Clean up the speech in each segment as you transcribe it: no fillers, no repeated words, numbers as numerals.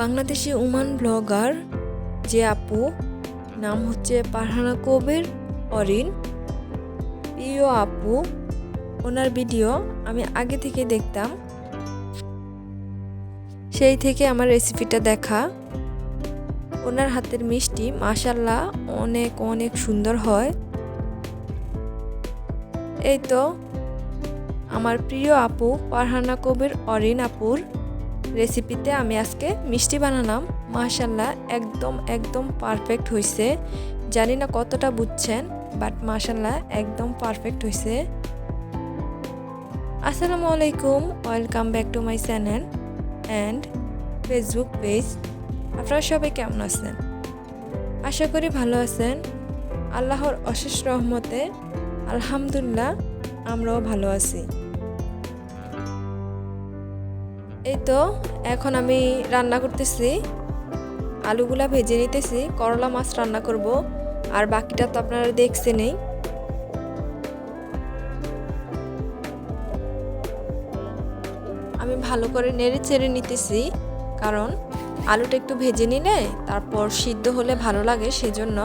Bangladeshi Oman blogger যে আপু নাম হচ্ছে ফারহানা কবির অরিন। প্রিয় আপু, ওনার ভিডিও আমি আগে থেকে দেখতাম, সেই থেকে আমার রেসিপিটা দেখা। ওনার হাতের মিষ্টি মাশাআল্লাহ অনেক অনেক সুন্দর হয়। এই তো আমার প্রিয় আপু ফারহানা কবির অরিন আপুর রেসিপিতে আমি আজকে মিষ্টি বানালাম। মাশাআল্লাহ একদম একদম পারফেক্ট হয়েছে। জানি না কতটা বুঝছেন, বাট মাশাআল্লাহ একদম পারফেক্ট হয়েছে। আসসালামু আলাইকুম, welcome back to my channel and Facebook page. আপনারা সবাই কেমন আছেন? আশা করি ভালো আছেন। আল্লাহর অশেষ রহমতে আলহামদুলিল্লাহ আমরাও ভালো আছি। এই তো এখন আমি রান্না করতেছি, আলুগুলা ভেজে নিতেছি, করলা মাছ রান্না করব, আর বাকিটা তো আপনারা দেখছেনই। আমি ভালো করে নেড়ে চেড়ে নিতেছি, কারণ আলুটা একটু ভেজে নিলে তারপর সিদ্ধ হলে ভালো লাগে, সেজন্য।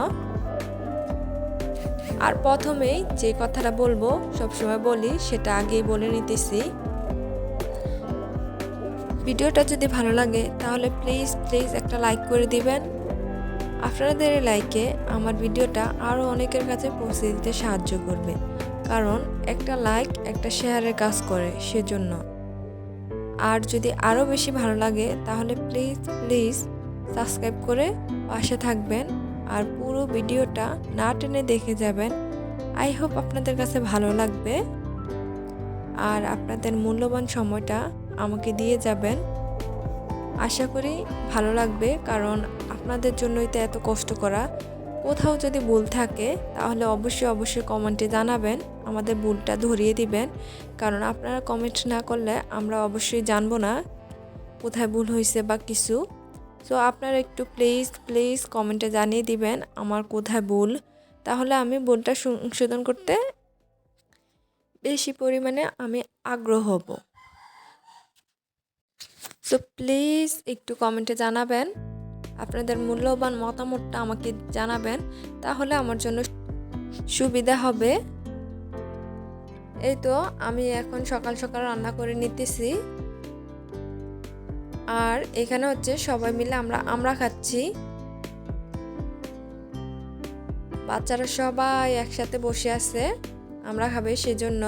আর প্রথমেই যে কথাটা বলবো সবসময় বলি, সেটা আগেই বলে নিতেছি। ভিডিওটা যদি ভালো লাগে তাহলে প্লিজ প্লিজ একটা লাইক করে দিবেন। আপনাদের এই লাইকে আমার ভিডিওটা আরও অনেকের কাছে পৌঁছে দিতে সাহায্য করবে, কারণ একটা লাইক একটা শেয়ারের কাজ করে, সেজন্য। আর যদি আরও বেশি ভালো লাগে তাহলে প্লিজ প্লিজ সাবস্ক্রাইব করে পাশে থাকবেন, আর পুরো ভিডিওটা না টেনে দেখে যাবেন। আই হোপ আপনাদের কাছে ভালো লাগবে, আর আপনাদের মূল্যবান সময়টা আমাকে দিয়ে যাবেন। আশা করি ভালো লাগবে, কারণ আপনাদের জন্যই তো এত কষ্ট করা। কোথাও যদি ভুল থাকে তাহলে অবশ্যই অবশ্যই কমেন্টে জানাবেন, আমাদের ভুলটা ধরিয়ে দিবেন, কারণ আপনারা কমেন্ট না করলে আমরা অবশ্যই জানবো না কোথায় ভুল হয়েছে বা কিছু। সো আপনারা একটু প্লিজ প্লিজ কমেন্টে জানিয়ে দিবেন আমার কোথায় ভুল, তাহলে আমি ভুলটা সংশোধন করতে বেশি পরিমাণে আমি আগ্রহ হব। সো প্লিজ একটু কমেন্টে জানাবেন, আপনাদের মূল্যবান মতামতটা আমাকে জানাবেন, তাহলে আমার জন্য সুবিধা হবে। এই তো আমি এখন সকাল সকাল রান্না করে নিতেছি, আর এখানে হচ্ছে সবাই মিলে আমরা খাচ্ছি। বাচ্চারা সবাই একসাথে বসে আছে, আমরা খাবে, সেজন্য।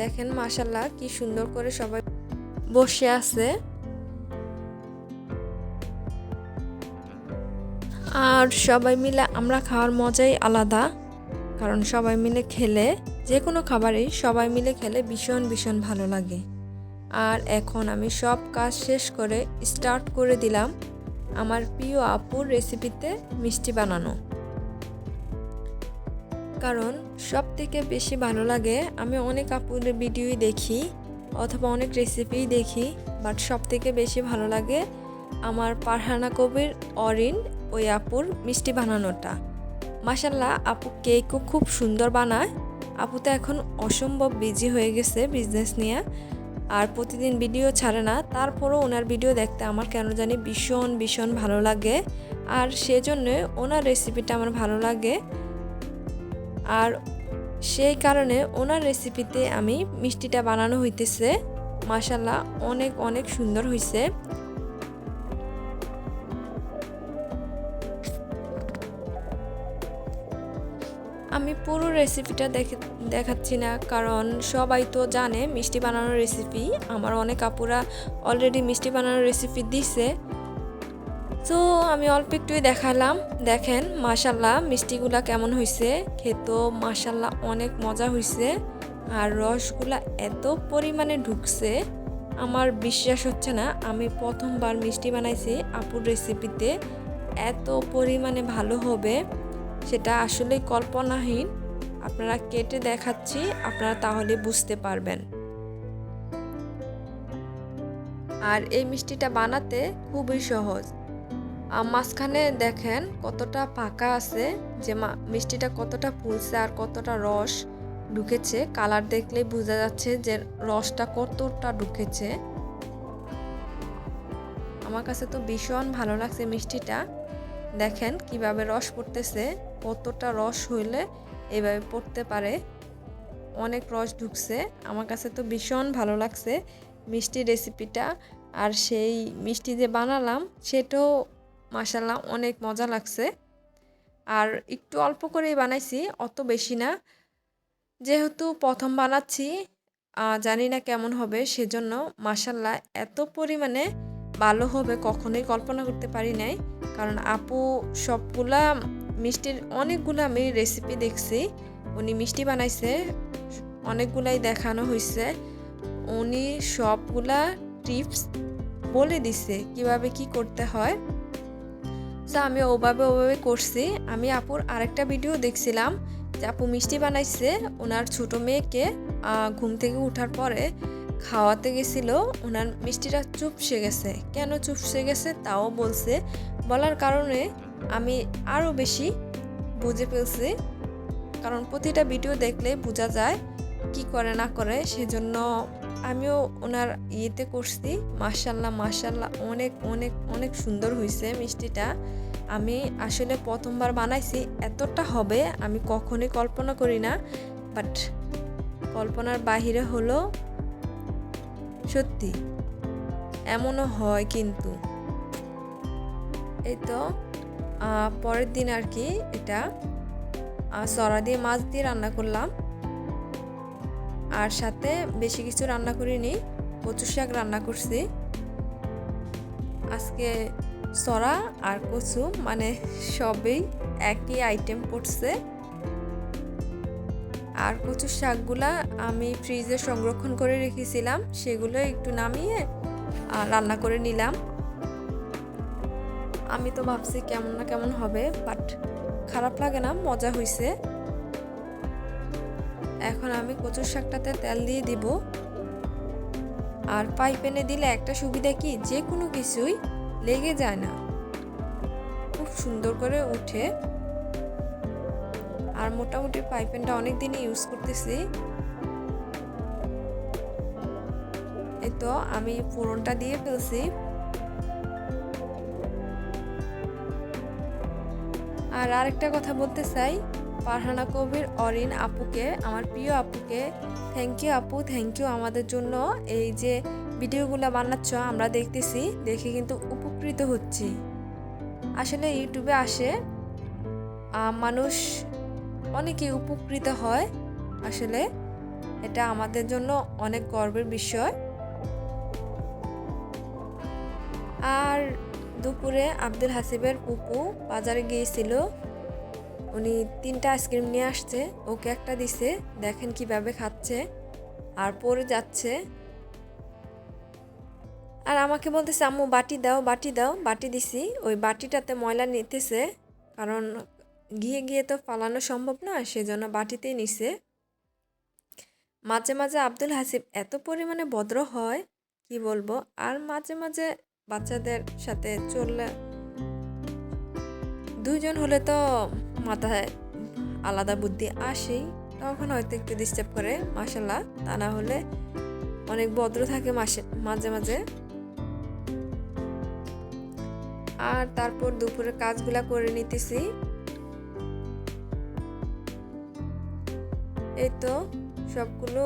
দেখেন মাশাআল্লাহ কি সুন্দর করে সবাই বসে আছে। আর সবাই মিলে আমরা খাওয়ার মজাই আলাদা, কারণ সবাই মিলে খেলে, যে কোনো খাবারই সবাই মিলে খেলে ভীষণ ভীষণ ভালো লাগে। আর এখন আমি সব কাজ শেষ করে স্টার্ট করে দিলাম আমার প্রিয় আপুর রেসিপিতে মিষ্টি বানানো, কারণ সব থেকে বেশি ভালো লাগে। আমি অনেক আপুর ভিডিওই দেখি অথবা অনেক রেসিপিই দেখি, বাট সব থেকে বেশি ভালো লাগে আমার ফারহানা কবির অরিন ওই আপুর মিষ্টি বানানোটা। মাশাআল্লাহ আপু কেকও খুব সুন্দর বানায়। আপু তো এখন অসম্ভব বিজি হয়ে গেছে বিজনেস নিয়ে, আর প্রতিদিন ভিডিও ছাড়ে না, তারপরও ওনার ভিডিও দেখতে আমার কেন জানি ভীষণ ভীষণ ভালো লাগে, আর সেজন্য ওনার রেসিপিটা আমার ভালো লাগে। আর সেই কারণে ওনার রেসিপিতে আমি মিষ্টিটা বানানো হইতেছে। মাশাআল্লাহ অনেক অনেক সুন্দর হয়েছে। আমি পুরো রেসিপিটা দেখাচ্ছি না, কারণ সবাই তো জানে মিষ্টি বানানোর রেসিপি। আমার অনেক আপুরা অলরেডি মিষ্টি বানানোর রেসিপি দিছে, তো আমি অল্প একটুই দেখালাম। দেখেন মাশাআল্লাহ মিষ্টিগুলা কেমন হয়েছে, খেতেও মাশাআল্লাহ অনেক মজা হয়েছে, আর রসগুলা এত পরিমাণে ঢুকছে আমার বিশ্বাস হচ্ছে না আমি প্রথমবার মিষ্টি বানাইছি আপুর রেসিপিতে। এত পরিমাণে ভালো হবে সেটা আসলেই কল্পনাহীন। আপনারা কেটে দেখাচ্ছি, আপনারা তাহলে বুঝতে পারবেন। আর এই মিষ্টিটা বানাতে খুবই সহজ। মাঝখানে দেখেন কতটা পাকা আছে, যে মিষ্টিটা কতটা ফুলছে আর কতটা রস ঢুকেছে। কালার দেখলেই বোঝা যাচ্ছে যে রসটা কতটা ঢুকেছে। আমার কাছে তো ভীষণ ভালো লাগছে মিষ্টিটা। দেখেন কিভাবে রস পড়তেছে, কতটা রস হইলে এইভাবে পড়তে পারে। অনেক রস ঢুকছে, আমার কাছে তো ভীষণ ভালো লাগছে মিষ্টির রেসিপিটা। আর সেই মিষ্টি যে বানালাম সেটাও মাশাআল্লাহ অনেক মজা লাগছে। আর একটু অল্প করেই বানাইছি, অত বেশি না, যেহেতু প্রথম বানাচ্ছি জানি না কেমন হবে, সেজন্য মাশাআল্লাহ এত পরিমাণে ভালো হবে কখনোই কল্পনা করতে পারি নাই। কারণ আপু সবগুলা মিষ্টির অনেকগুলো আমি রেসিপি দেখছি, উনি মিষ্টি বানাইছে, অনেকগুলাই দেখানো হয়েছে, উনি সবগুলা টিপস বলে দিছে কিভাবে কি করতে হয়। তো আমি ওভাবে করছি। আমি আপুর আরেকটা ভিডিও দেখছিলাম যে আপু মিষ্টি বানাইছে, ওনার ছোট মেয়েকে ঘুম থেকে ওঠার পরে খাওয়াতে গেছিল, ওনার মিষ্টিটা চুপসে গেছে। কেন চুপসে গেছে তাও বলছে, বলার কারণে আমি আরও বেশি বুঝে ফেলছি। কারণ প্রতিটা ভিডিও দেখলে বোঝা যায় কি করে না করে, সেজন্য আমিও ওনার ইয়েতে করছি। মাশাআল্লাহ অনেক অনেক অনেক সুন্দর হয়েছে মিষ্টিটা। আমি আসলে প্রথমবার বানাইছি, এতটা হবে আমি কখনোই কল্পনা করি না, বাট কল্পনার বাহিরে হলো সত্যি, এমনও হয় কিন্তু। এই তো পরের দিন আর কি এটা সরা দিয়ে মাছ দিয়ে রান্না করলাম। আর সাথে বেশি কিছু রান্না করিনি, কচু শাক রান্না করছি আজকে। সরা আর কচু মানে সবই একই আইটেম পড়ছে। আর কচু শাকগুলা আমি ফ্রিজে সংরক্ষণ করে রেখেছিলাম, সেগুলো একটু নামিয়ে রান্না করে নিলাম। আমি তো ভাবছি কেমন না কেমন হবে, বাট খারাপ লাগে না, মজা হয়েছে। এখন আমি কচুর শাকটাতে তেল দিয়ে দিব। আর ফ্রাই প্যানে দিলে একটা সুবিধা কি, যে কোনো কিছুই লেগে যায় না, খুব সুন্দর করে উঠে। আর মোটামুটি ফ্রাই প্যানটা অনেক দিনই ইউজ করতেছি। এই তো আমি ফোড়নটা দিয়ে ফেলছি। আর আরেকটা কথা বলতে চাই, ফারহানা কবির অরিন আপুকে, আমার প্রিয় আপুকে থ্যাংক ইউ আপু, থ্যাংক ইউ আমাদের জন্য এই যে ভিডিওগুলো বানাচ্ছ, আমরা দেখতেছি, দেখে কিন্তু উপকৃত হচ্ছি। আসলে ইউটিউবে আসে মানুষ অনেকেই উপকৃত হয়, আসলে এটা আমাদের জন্য অনেক গর্বের বিষয়। আর দুপুরে আব্দুল হাসিবের পুপু বাজারে গিয়েছিল, উনি 3টা আইসক্রিম নিয়ে আসছে, ওকে একটা দিছে, দেখেন কিভাবে খাচ্ছে আর পড়ে যাচ্ছে। আর আমাকে বলতেছে আম্মু বাটি দাও বাটি দাও, বাটি দিছি, ওই বাটিটাতে ময়লা নিতেছে, কারণ গিয়ে তো ফালানো সম্ভব না, সেজন্য বাটিতেই নিছে। মাঝে মাঝে আব্দুল হাসিব এত পরিমাণে ভদ্র হয় কি বলবো, আর মাঝে মাঝে বাচ্চাদের সাথে চললে, দুইজন হলে তো মাথায় আলাদা বুদ্ধি আসেই, তখন হয়তো একটু ডিস্টার্ব করে মাশাআল্লাহ, তা না হলে অনেক ভদ্র থাকে মাঝে মাঝে। আর তারপর দুপুরে কাজগুলা করে নিতেছি। এই তো সবগুলো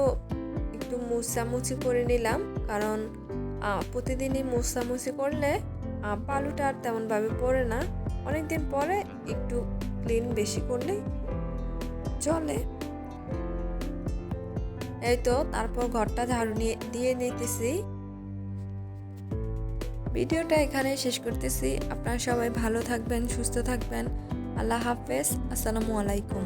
একটু মুছামুছি করে নিলাম, কারণ প্রতিদিনই মুছামুছি করলে পালুটা আর তেমনভাবে পড়ে না, অনেকদিন পরে একটু ক্লিন বেশি করলে চলে। এই তো তারপর ঘরটা ঝাড়ু দিয়ে নিতেছি। ভিডিওটা এখানে শেষ করতেছি। আপনারা সবাই ভালো থাকবেন, সুস্থ থাকবেন। আল্লাহ হাফেজ, আসসালামু আলাইকুম।